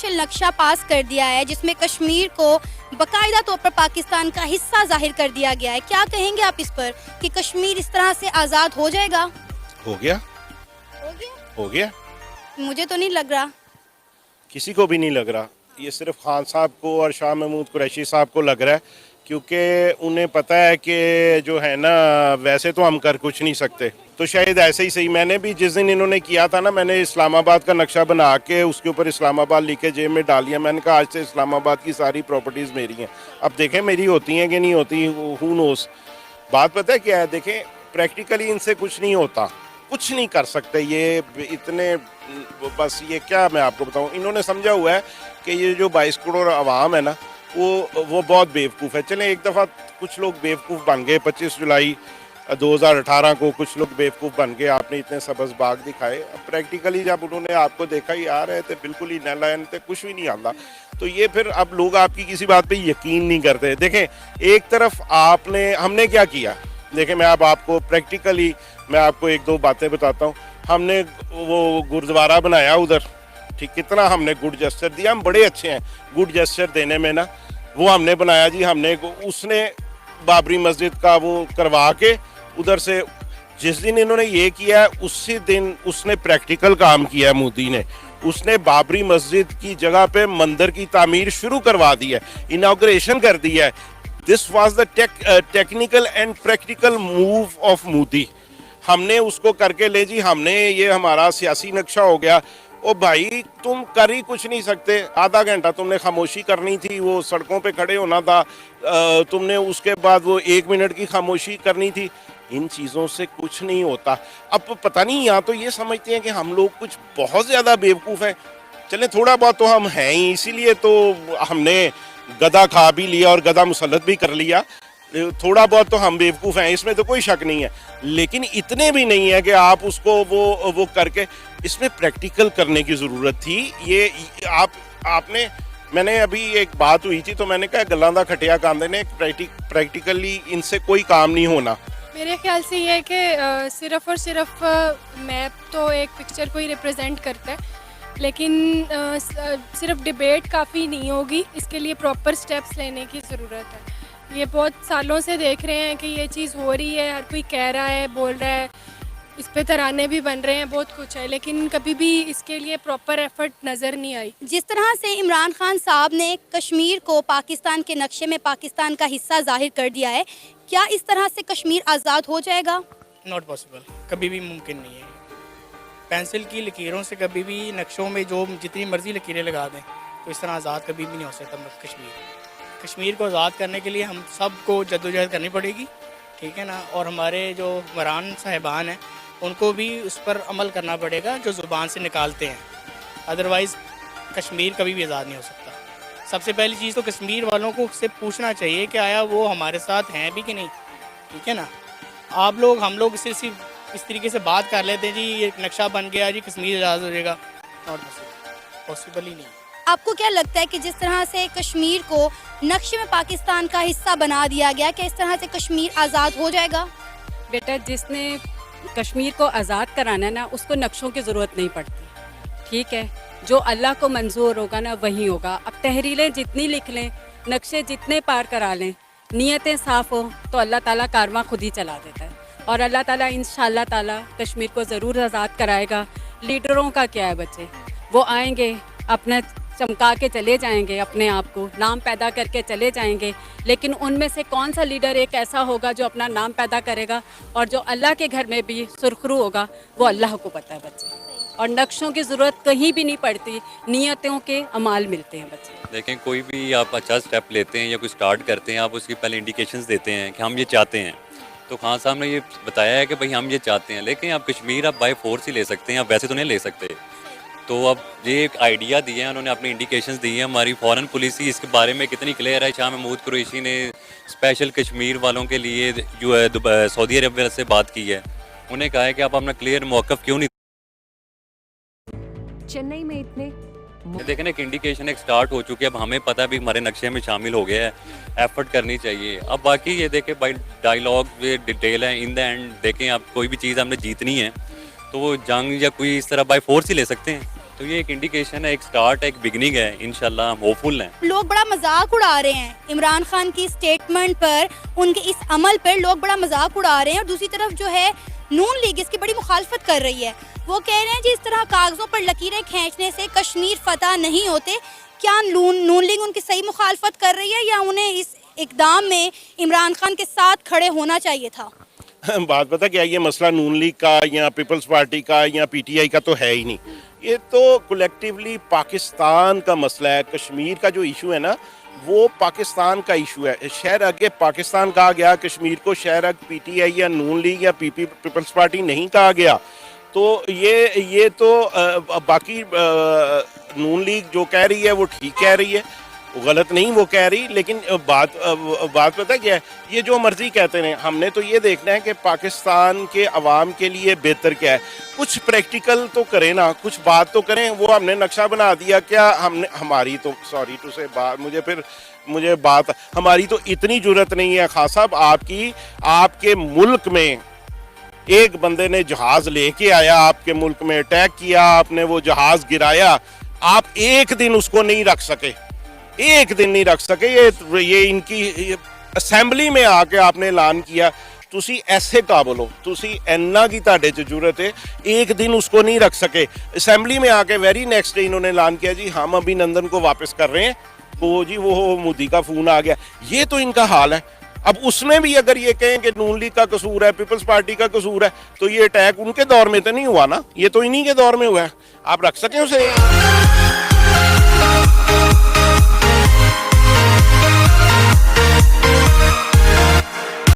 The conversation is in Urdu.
آفیشیل نقشہ پاس کر دیا ہے جس میں کشمیر کو باقاعدہ طور پر پاکستان کا حصہ ظاہر کر دیا گیا ہے. کیا کہیں گے آپ اس پر کہ کشمیر اس طرح سے آزاد ہو جائے گا؟ ہو گیا ہو گیا مجھے تو نہیں لگ رہا. کسی کو بھی نہیں لگ رہا. یہ صرف خان صاحب کو اور شاہ محمود قریشی صاحب کو لگ رہا ہے کیونکہ انہیں پتہ ہے کہ جو ہے نا ویسے تو ہم کر کچھ نہیں سکتے. تو شاید ایسے ہی صحیح. میں نے بھی جس دن انہوں نے کیا تھا نا میں نے اسلام آباد کا نقشہ بنا کے اس کے اوپر اسلام آباد لکھ کے جیب میں ڈال دیا. میں نے کہا آج سے اسلام آباد کی ساری پراپرٹیز میری ہیں. اب دیکھیں میری ہوتی ہیں کہ نہیں ہوتی, ہو نوز. بات پتہ ہے کیا ہے, دیکھیں پریکٹیکلی ان سے کچھ نہیں ہوتا, کچھ نہیں کر سکتے یہ اتنے. بس یہ کیا میں آپ کو بتاؤں, انہوں نے سمجھا ہوا ہے کہ یہ جو 22 کروڑ عوام ہے نا وہ بہت بیوقوف ہے. چلیں ایک دفعہ کچھ لوگ بیوقوف بن گئے 25 جولائی 2018 کو کچھ لوگ بیوقوف بن گئے, آپ نے اتنے سبز باغ دکھائے. اب پریکٹیکلی جب انہوں نے آپ کو دیکھا ہی آ رہے تھے بالکل ہی نالائن تھے, کچھ بھی نہیں آتا, تو یہ پھر اب لوگ آپ کی کسی بات پہ یقین نہیں کرتے. دیکھیں ایک طرف ہم نے کیا کیا, دیکھیں میں اب آپ کو پریکٹیکلی میں آپ کو ایک دو باتیں بتاتا ہوں. ہم نے وہ گردوارہ بنایا ادھر, ٹھیک, کتنا ہم نے گڈ جسچر دیا. ہم بڑے اچھے ہیں گڈ جسچر دینے میں نا. وہ ہم نے بنایا جی, ہم نے اس نے بابری مسجد کا وہ کروا کے ادھر سے, جس دن انہوں نے یہ کیا ہے اسی دن اس نے پریکٹیکل کام کیا ہے مودی نے. اس نے بابری مسجد کی جگہ پہ مندر کی تعمیر شروع کروا دی ہے, اناگوریشن کر دی ہے. This was the technical and practical move of Modi. ہم نے اس کو کر کے لے جی, ہم نے یہ ہمارا سیاسی نقشہ ہو گیا. او بھائی تم کر ہی کچھ نہیں سکتے. آدھا گھنٹہ تم نے خاموشی کرنی تھی, وہ سڑکوں پہ کھڑے ہونا تھا. تم نے اس کے بعد وہ 1 منٹ کی خاموشی کرنی تھی. ان چیزوں سے کچھ نہیں ہوتا. اب پتہ نہیں, یا تو یہ سمجھتے ہیں کہ ہم لوگ کچھ بہت زیادہ بیوقوف ہیں. چلیں تھوڑا بہت تو ہم ہیں ہی, اسی لیے تو ہم نے گدھا کھا بھی لیا اور گدھا مسلط بھی کر لیا. تھوڑا بہت تو ہم بیوقوف ہیں, اس میں تو کوئی شک نہیں ہے, لیکن اتنے بھی نہیں ہے کہ آپ اس کو وہ کر کے. اس میں پریکٹیکل کرنے کی ضرورت تھی. یہ آپ نے, میں نے ابھی ایک بات ہوئی تھی تو میں نے کہا گلاں دا کھٹیا کاندے نے, پریکٹیکلی ان سے کوئی کام نہیں ہونا. میرے خیال سے یہ ہے کہ صرف اور صرف میپ تو ایک پکچر کو ہی ریپرزینٹ کرتا ہے, لیکن صرف ڈیبیٹ کافی نہیں ہوگی, اس کے لیے پراپر سٹیپس لینے کی ضرورت ہے. یہ بہت سالوں سے دیکھ رہے ہیں کہ یہ چیز ہو رہی ہے, ہر کوئی کہہ رہا ہے, بول رہا ہے, اس پہ ترانے بھی بن رہے ہیں, بہت کچھ ہے, لیکن کبھی بھی اس کے لیے پراپر ایفرٹ نظر نہیں آئی. جس طرح سے عمران خان صاحب نے کشمیر کو پاکستان کے نقشے میں پاکستان کا حصہ ظاہر کر دیا ہے, کیا اس طرح سے کشمیر آزاد ہو جائے گا؟ ناٹ پاسبل, کبھی بھی ممکن نہیں ہے. پینسل کی لکیروں سے کبھی بھی نقشوں میں جو جتنی مرضی لکیریں لگا دیں تو اس طرح آزاد کبھی بھی نہیں ہو سکتا کشمیر کو آزاد کرنے کے لیے ہم سب کو جدوجہد کرنی پڑے گی, ٹھیک ہے نا. اور ہمارے جو حکمران صاحبان ہیں ان کو بھی اس پر عمل کرنا پڑے گا جو زبان سے نکالتے ہیں, ادروائز کشمیر کبھی بھی آزاد نہیں ہو سکتا. سب سے پہلی چیز تو کشمیر والوں کو سے پوچھنا چاہیے کہ آیا وہ ہمارے ساتھ ہیں بھی کہ نہیں, ٹھیک ہے نا. ہم لوگ صرف اس طریقے سے بات کر لیتے ہیں جی یہ نقشہ بن گیا جی کشمیر آزاد ہو جائے گا, ناٹ پاسبل ہی نہیں. آپ کو کیا لگتا ہے کہ جس طرح سے کشمیر کو نقشے میں پاکستان کا حصہ بنا دیا گیا, کہ اس طرح سے کشمیر آزاد ہو جائے گا؟ بیٹا جس نے کشمیر کو آزاد کرانا ہے نا اس کو نقشوں کی ضرورت نہیں پڑتی, ٹھیک ہے. جو اللہ کو منظور ہوگا نا وہی ہوگا. اب تحریریں جتنی لکھ لیں, نقشے جتنے پار کرا لیں, نیتیں صاف ہو تو اللہ تعالیٰ کارواں خود ہی چلا دیتا ہے. اور اللہ تعالیٰ انشاءاللہ تعالیٰ کشمیر کو ضرور آزاد کرائے گا. لیڈروں کا کیا ہے بچے, وہ آئیں گے اپنا چمکا کے چلے جائیں گے, اپنے آپ کو نام پیدا کر کے چلے جائیں گے, لیکن ان میں سے کون سا لیڈر ایک ایسا ہوگا جو اپنا نام پیدا کرے گا اور جو اللہ کے گھر میں بھی سرخرو ہوگا, وہ اللہ کو پتہ ہے بچے. اور نقشوں کی ضرورت کہیں بھی نہیں پڑتی, نیتوں کے اعمال ملتے ہیں بچے. دیکھیں کوئی بھی آپ اچھا سٹیپ لیتے ہیں یا کوئی سٹارٹ کرتے ہیں, آپ اس کی پہلے انڈیکیشنز دیتے ہیں کہ ہم یہ چاہتے ہیں. تو خان صاحب نے یہ بتایا ہے کہ بھئی ہم یہ چاہتے ہیں, لیکن آپ کشمیر آپ بائی فورس ہی لے سکتے ہیں, آپ ویسے تو نہیں لے سکتے. تو اب یہ ایک آئیڈیا دیا ہے انہوں نے, اپنی انڈیکیشنز دی ہیں. ہماری فارن پالیسی اس کے بارے میں کتنی کلیئر ہے. شاہ محمود قریشی نے اسپیشل کشمیر والوں کے لیے جو ہے سعودی عرب سے بات کی ہے, انہیں کہا ہے کہ آپ اپنا کلیئر موقف کیوں نہیں. چنئی میں اتنے دیکھیں ایک انڈیکیشن ایک سٹارٹ ہو چکی ہے, اب ہمیں پتہ بھی ہمارے نقشے میں شامل ہو گیا ہے, ایفرٹ کرنی چاہیے. اب باقی یہ دیکھیں بائی ڈائیلاگ ڈیٹیل ہے, ان دا اینڈ دیکھیں آپ کوئی بھی چیز ہم نے جیتنی ہے تو وہ جنگ یا کوئی اس طرح بائی فورس ہی لے سکتے ہیں. تو یہ ایک انڈیکیشن ہے, ایک سٹارٹ ہے, ایک بگننگ ہے. انشاءاللہ ہم ہوپفل ہیں. لوگ بڑا مذاق اڑا رہے ہیں عمران خان کی سٹیٹمنٹ پر, ان کے اس عمل پر لوگ بڑا مذاق اڑا رہے ہیں, اور دوسری طرف جو ہے نون لیگ اس کی بڑی مخالفت کر رہی ہے. وہ کہہ رہے ہیں جی اس طرح کاغذوں پر لکیریں کھینچنے سے کشمیر فتح نہیں ہوتے. کیا نون لیگ ان کی صحیح مخالفت کر رہی ہے, یا انہیں اس اقدام میں عمران خان کے ساتھ کھڑے ہونا چاہیے تھا؟ بات پتہ کیا, یہ مسئلہ نون لیگ کا یا پیپلز پارٹی کا یا پی ٹی آئی کا تو ہے ہی نہیں. یہ تو کولیکٹیولی پاکستان کا مسئلہ ہے. کشمیر کا جو ایشو ہے نا وہ پاکستان کا ایشو ہے. شہر آگے پاکستان کہا گیا, کشمیر کو شہر آگ پی ٹی آئی یا نون لیگ یا پیپلز پارٹی نہیں کہا گیا. تو یہ تو باقی نون لیگ جو کہہ رہی ہے وہ ٹھیک کہہ رہی ہے, غلط نہیں وہ کہہ رہی. لیکن بات پتہ کیا ہے, یہ جو مرضی کہتے ہیں, ہم نے تو یہ دیکھنا ہے کہ پاکستان کے عوام کے لیے بہتر کیا ہے. کچھ پریکٹیکل تو کریں نا, کچھ بات تو کریں. وہ ہم نے نقشہ بنا دیا کیا, ہم نے ہماری تو سوری ٹو سے بات ہماری تو اتنی جرت نہیں ہے خان صاحب. آپ کے ملک میں ایک بندے نے جہاز لے کے آیا, آپ کے ملک میں اٹیک کیا, آپ نے وہ جہاز گرایا, آپ ایک دن اس کو نہیں رکھ سکے, ایک دن نہیں رکھ سکے. یہ ان کی اسمبلی میں آ کے آپ نے اعلان کیا. تسی ایسے قابل ہو, تسی اینا کی تاڑے چ ضرورت ہے, ایک دن اس کو نہیں رکھ سکے. اسمبلی میں آ کے ویری نیکسٹ ڈے انہوں نے اعلان کیا جی ہم ابھی نندن کو واپس کر رہے ہیں. وہ مودی کا فون آ گیا. یہ تو ان کا حال ہے. اب اس میں بھی اگر یہ کہیں کہ نون لیگ کا قصور ہے, پیپلز پارٹی کا قصور ہے, تو یہ اٹیک ان کے دور میں تو نہیں ہوا نا, یہ تو انہی کے دور میں ہوا ہے. آپ رکھ سکیں اسے.